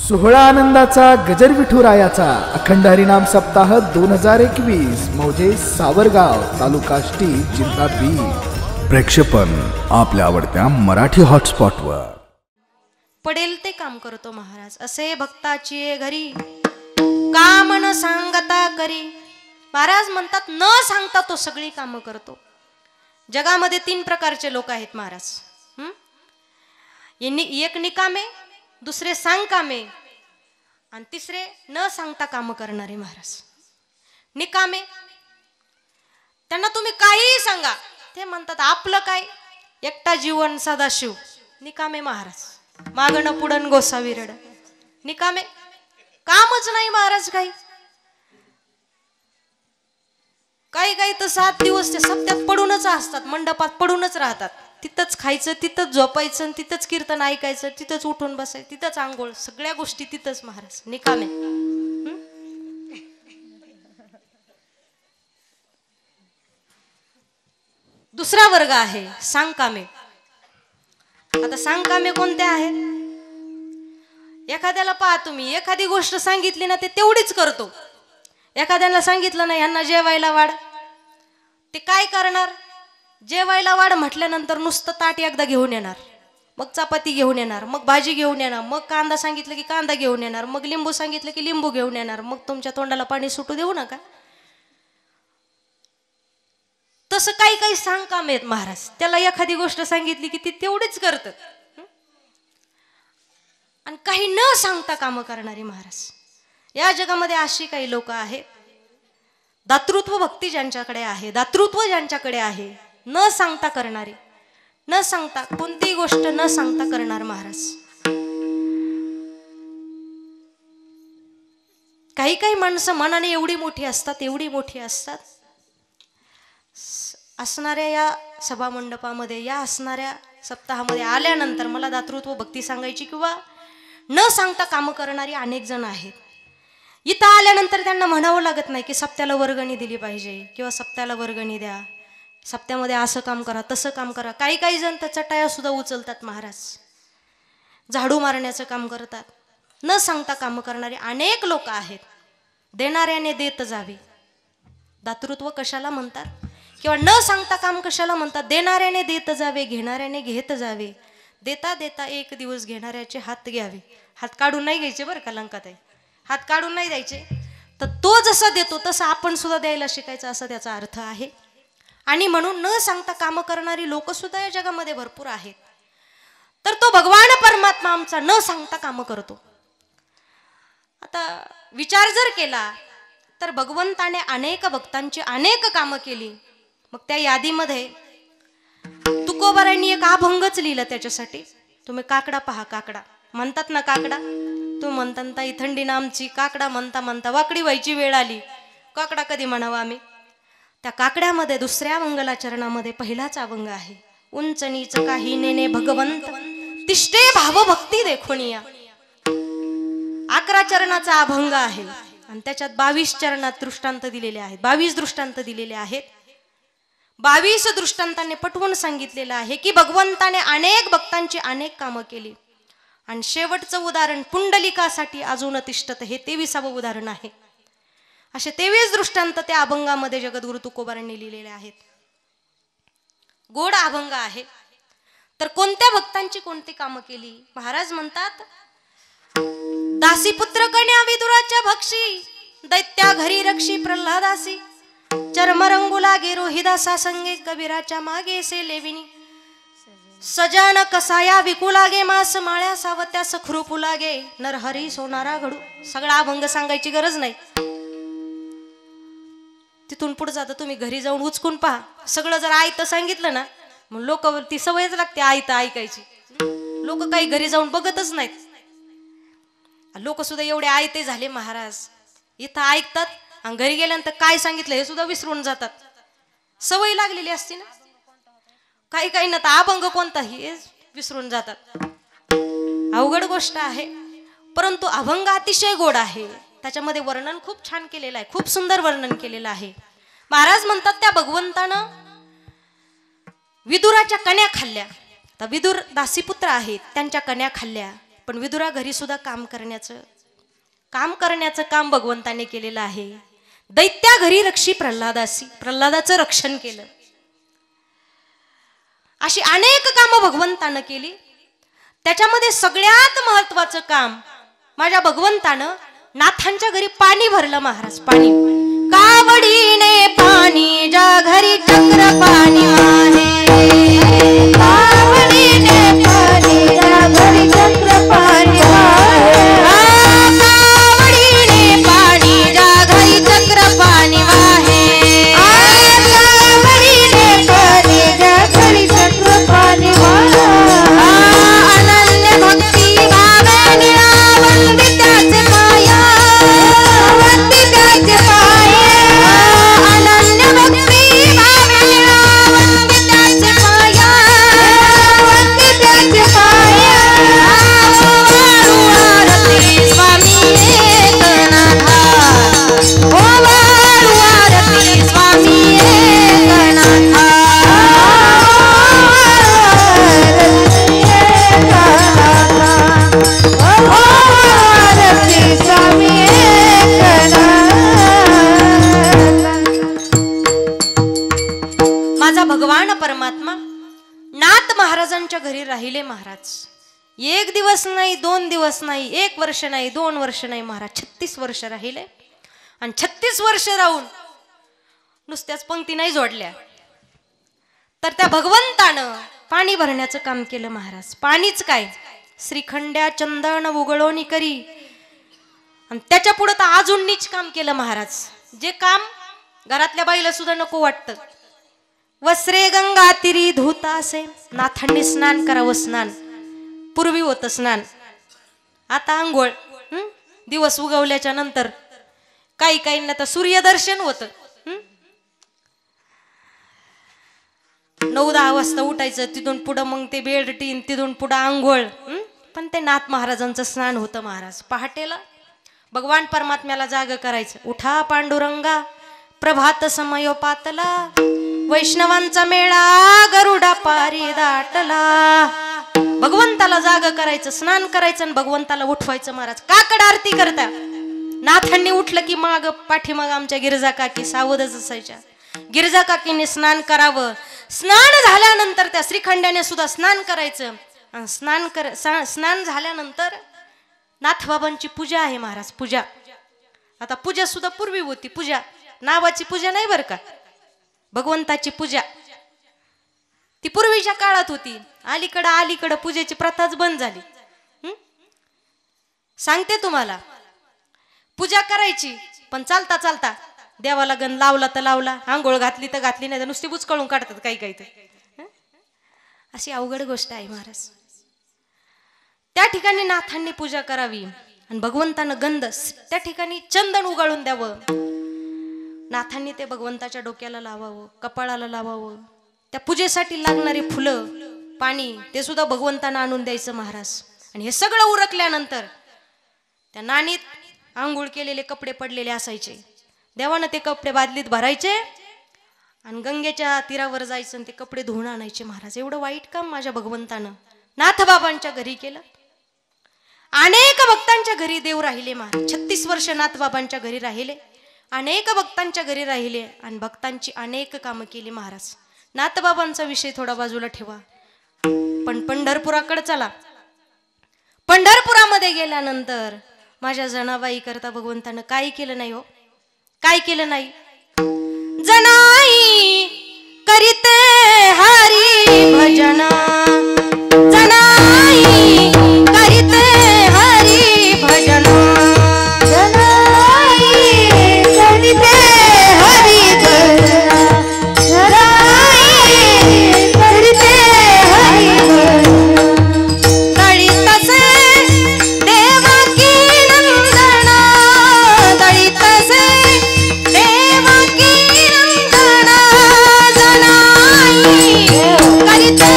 सोहळा आनंदाचा गजर विठुरायाचा अखंड हरिनाम सप्ताह 2021 मौजे सावरगाव तालुका आष्टी जिल्हा बीड। प्रक्षेपण आपल्या आवडत्या मराठी हॉटस्पॉटवर। पडेल ते काम करतो महाराज, असे भक्ताची घरी काम न सांगता करी। महाराज म्हणतात न सांगता तो सगळी कामं करतो। जगामध्ये 3 प्रकारचे लोक आहेत महाराज। एक निकामे, दुसरे सांग कामे आणि तिसरे न सांगता काम करणारे महाराज। निकामे, त्यांना तुम्ही काहीही सांगा ते म्हणतात आपलं काय, एकटा जीवन सदाशिव। निकामे महाराज, मागणं पुढन गोसावी रड। निकामे, कामच नाही महाराज। काही तर 7 दिवस ते सप्त्यात पडूनच असतात, मंडपात पडूनच राहतात। तिथंच खायचं, तिथंच झोपायचं, तिथंच कीर्तन ऐकायचं, तिथंच उठून बसायचं, तिथंच आंघोळ, सगळ्या गोष्टी तिथंच महाराज। निकामे। दुसरा वर्ग आहे सांगकामे। आता सांगकामे कोणते आहेत? एखाद्याला पहा तुम्ही, एखादी गोष्ट सांगितली ना ते तेवढीच करतो। एखाद्याला सांगितलं ना यांना जेवायला वाढ, ते काय करणार? जेवायला वाढ म्हटल्यानंतर नुसतं ताट एकदा घेऊन येणार, मग चपाती घेऊन येणार, मग भाजी घेऊन येणार, मग कांदा सांगितलं की कांदा घेऊन येणार, मग लिंबू सांगितलं की लिंबू घेऊन येणार। मग तुमच्या तोंडाला पाणी सुटू देऊ नका। तसं काही सांग काम आहेत महाराज। त्याला एखादी गोष्ट सांगितली की ती तेवढीच करत, आणि काही न सांगता काम करणारी महाराज। या जगामध्ये अशी काही लोक आहेत, दातृत्व भक्ती ज्यांच्याकडे आहे, दातृत्व ज्यांच्याकडे आहे, न सांगता करणारे, न सांगता कोणतीही गोष्ट न सांगता करणार महाराज। काही माणसं मनाने एवढी मोठी असतात, एवढी मोठी असतात, असणाऱ्या या सभा मंडपामध्ये, या असणाऱ्या सप्ताहामध्ये आल्यानंतर मला दातृत्व भक्ती सांगायची किंवा न सांगता काम करणारी अनेक जण आहेत। इथं आल्यानंतर त्यांना म्हणावं लागत नाही की सप्त्याला वर्गणी दिली पाहिजे किंवा सप्त्याला वर्गणी द्या, सप्त्यामध्ये असं काम करा, तसं काम करा। काही जण तर चटाया सुद्धा उचलतात महाराज, झाडू मारण्याचं काम करतात। न सांगता काम करणारे अनेक लोक आहेत। देणाऱ्याने देत जावे, दातृत्व कशाला म्हणतात किंवा न सांगता काम कशाला म्हणतात? देणाऱ्याने देत जावे, घेणाऱ्याने घेत जावे। देता देता एक दिवस घेणाऱ्याचे हात घ्यावे। हात काढून नाही घ्यायचे बरं का, लंकात आहे, हात काढून नाही द्यायचे। तर तो जसा देतो तसं आपण सुद्धा द्यायला शिकायचं, असा त्याचा अर्थ आहे। आणि म्हणून न सांगता काम करणारी लोक सुद्धा या जगामध्ये भरपूर आहेत। तर तो भगवान परमात्मा आमचा न सांगता काम करतो। आता विचार जर केला तर भगवंताने अनेक भक्तांची अनेक कामं केली, मग त्या यादीमध्ये तुकोबारांनी एक अभंगच लिहिला त्याच्यासाठी। तुम्ही काकडा पहा, काकडा म्हणतात ना, काकडा तुम्ही म्हणता ताई थंडी ना आमची, काकडा म्हणता म्हणता वाकडी व्हायची वेळ आली, काकडा कधी म्हणावा आम्ही? त्या काकड्यामध्ये दुसऱ्या मंगलाचरणामध्ये पहिलाच अभंग आहे, उंच नीच काही नेने भगवंत तिष्ठे भाव भक्ती देखोनिया। 11 चरणाचा अभंग आहे आणि त्याच्यात 22 चरणात दृष्टांत दिलेले आहेत, 22 दृष्टांत दिलेले आहेत। 22 दृष्टांतांनी पटवून सांगितलेलं आहे की भगवंताने अनेक भक्तांची अनेक कामं केली। आणि शेवटचं उदाहरण पुंडलिकासाठी अजून तिष्ठत, हे 23वे उदाहरण आहे। असे 23 दृष्टांत त्या अभंगामध्ये जगद्गुरु तुकोबारांनी लिहिलेले आहेत। गोड अभंग आहे। तर कोणत्या भक्तांची कोणती कामं केली? महाराज म्हणतात, दासीपुत्र कन्या विदुराच्या भक्षी, दैत्या घरी रक्षी प्रल्हादासी, चर्मरंगू लागे रोहिदासा संगे, कबीराच्या मागे से लेविनी, सजान कसाया विकू लागे, मास माळ्या सावत्या सखरूपू लागे, नरहरी सोनारा घडू। सगळा अभंग सांगायची गरज नाही, तिथून पुढे जातं तुम्ही घरी जाऊन उचकून पहा। सगळं जर आयतं सांगितलं ना, मग लोक ती सवयच लागते आयतं ऐकायची। लोक काही घरी जाऊन बघतच नाहीत। लोक सुद्धा एवढे आयते झाले महाराज, इथं ऐकतात आणि घरी गेल्यानंतर काय सांगितलं हे सुद्धा विसरून जातात। सवय लागलेली असते ना, काही ना तर अभंग कोणताही विसरून जातात। अवघड गोष्ट आहे, परंतु अभंग अतिशय गोड आहे। त्याच्यामध्ये वर्णन खूप छान केलेलं आहे, खूप सुंदर वर्णन केलेलं आहे। महाराज म्हणतात त्या भगवंतानं विदुराच्या कन्या खाल्ल्या, तर विदुर दासीपुत्र आहेत, त्यांच्या कन्या खाल्ल्या, पण विदुरा घरी सुद्धा काम करण्याचं काम भगवंताने केलेलं आहे. दैत्या घरी रक्षी प्रल्हादासी, प्रल्हादाचं रक्षण केलं. अशी अनेक कामं भगवंतानं केली. त्याच्यामध्ये सगळ्यात महत्वाचं काम माझ्या भगवंतानं नाथांच्या घरी पाणी भरलं महाराज. पाणी कावडीने पाणी ज्या घरी चक्र पाणी वाहे, कावडीने पाणी ज्या घरी चक्र पाणी वाहे, कावडीने पाणी ज्या घरी चक्र पाणी वाहे, कावडीने पाणी ज्या घरी चक्र पाणी वाहे, अनन्य भक्ती भावे निळावंदी त्याचे पाया, वंदी त्याचे पाये, अनन्य भक्ती भावे निळावंदी त्याचे पाया, वंदी त्याचे पाये, आरती स्वामी एकनाथा, ओ आरती स्वामी एकनाथा, माझा भगवान परमात्मा नाथ महाराजांच्या घरी राहिले महाराज. एक दिवस नाही, 2 दिवस नाही, 1 वर्ष नाही, 2 वर्ष नाही महाराज, 36 वर्ष राहिले. आणि 36 वर्ष राहून नुसत्याच पंक्ती नाही जोडल्या, तर त्या भगवंतानं पाणी भरण्याचं काम केलं महाराज. पाणीच काय, श्रीखंड्या चंदन उगळोनी करी. आणि त्याच्या पुढे तर अजून नीच काम केलं महाराज, जे काम घरातल्या बाईला सुद्धा नको वाटतं. वस्त्रे गंगा तिरी धुता असे, नाथांनी स्नान करावं. स्नान पूर्वी होतं स्नान, आता आंघोळ. दिवस उगवल्याच्या नंतर काही काहींना तर सूर्यदर्शन होतं. 9-10 वाजता उठायचं, तिथून पुढं मग ते बेडटीन, तिथून पुढं आंघोळ. पण ते नाथ महाराजांचं स्नान होतं महाराज. पहाटेला भगवान परमात्म्याला जाग करायचं. उठा पांडुरंगा प्रभात समयोपातला, वैष्णवांचा मेळा गरुडा पारी दाटला. भगवंताला जाग करायचं, स्नान करायचं आणि भगवंताला उठवायचं महाराज. काकड आरती करता. नाथांनी उठलं की माग पाठीमाग आमच्या गिरजा काकी सावधच असायच्या. गिरजा काकीने स्नान करावं. स्नान झाल्यानंतर त्या श्रीखंड्याने सुद्धा स्नान करायचं. स्नान झाल्यानंतर नाथबाबांची पूजा आहे महाराज. पूजा आता पूजा सुद्धा पूर्वी होती. पूजा नावाची पूजा नाही बरं का, भगवंताची पूजा ती पूर्वीच्या काळात होती. अलीकडं पूजेची प्रथाच बंद झाली. सांगते तुम्हाला, पूजा करायची पण चालता चालता देवाला गण लावला तर लावला, आंघोळ घातली तर घातली, नाही तर नुसती बुचकळून काढतात काही काही. तर अशी अवघड गोष्ट आहे महाराज. त्या ठिकाणी नाथांनी पूजा करावी आणि भगवंतानं गंध त्या ठिकाणी चंदन उगाळून द्यावं. नाथांनी ते भगवंताच्या डोक्याला लावावं, कपाळाला लावावं. त्या पूजेसाठी लागणारी फुलं, पाणी ते सुद्धा भगवंतांना आणून द्यायचं महाराज. आणि हे सगळं उरकल्यानंतर त्या नाणीत आंघोळ केलेले कपडे पडलेले असायचे. देवानं ते कपडे बादलीत भरायचे आणि गंगेच्या तीरावर जायचं आणि ते कपडे धुवून आणायचे महाराज. एवढं वाईट काम माझ्या भगवंतानं नाथबाबांच्या घरी केलं. अनेक भक्तांच्या घरी देव राहिले महाराज. 36 वर्ष नाथबाबांच्या घरी राहिले, अनेक भक्तांच्या घरी राहिले आणि भक्तांची अनेक कामं केली महाराज. नाथबाबांचा विषय थोडा बाजूला ठेवा, पण पंढरपुराकडे चला. पंढरपुरामध्ये गेल्यानंतर माझ्या जनाबाई करता भगवंतानं काय केलं नाही हो, काय केलं नाही. जनाई करीते हरी भजन, जनाई करीते हरी भजन, जनाई करीते हरी भजन, जनाई करीते हरी भजन. दळित से देवकी नंदना, दळित से देवकी नंदना, जनाई करीते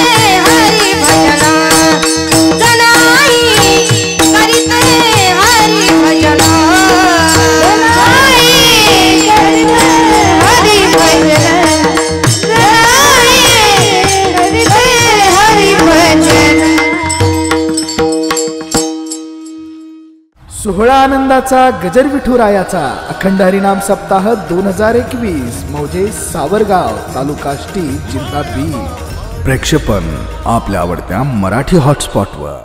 सोहळा आनंदाचा गजर विठुरायाचा अखंड हरिनाम सप्ताह 2021 मौजे सावरगाव तालुका आष्टी जिल्हा बीड. प्रक्षेपण आपल्या आवडत्या मराठी हॉटस्पॉटवर.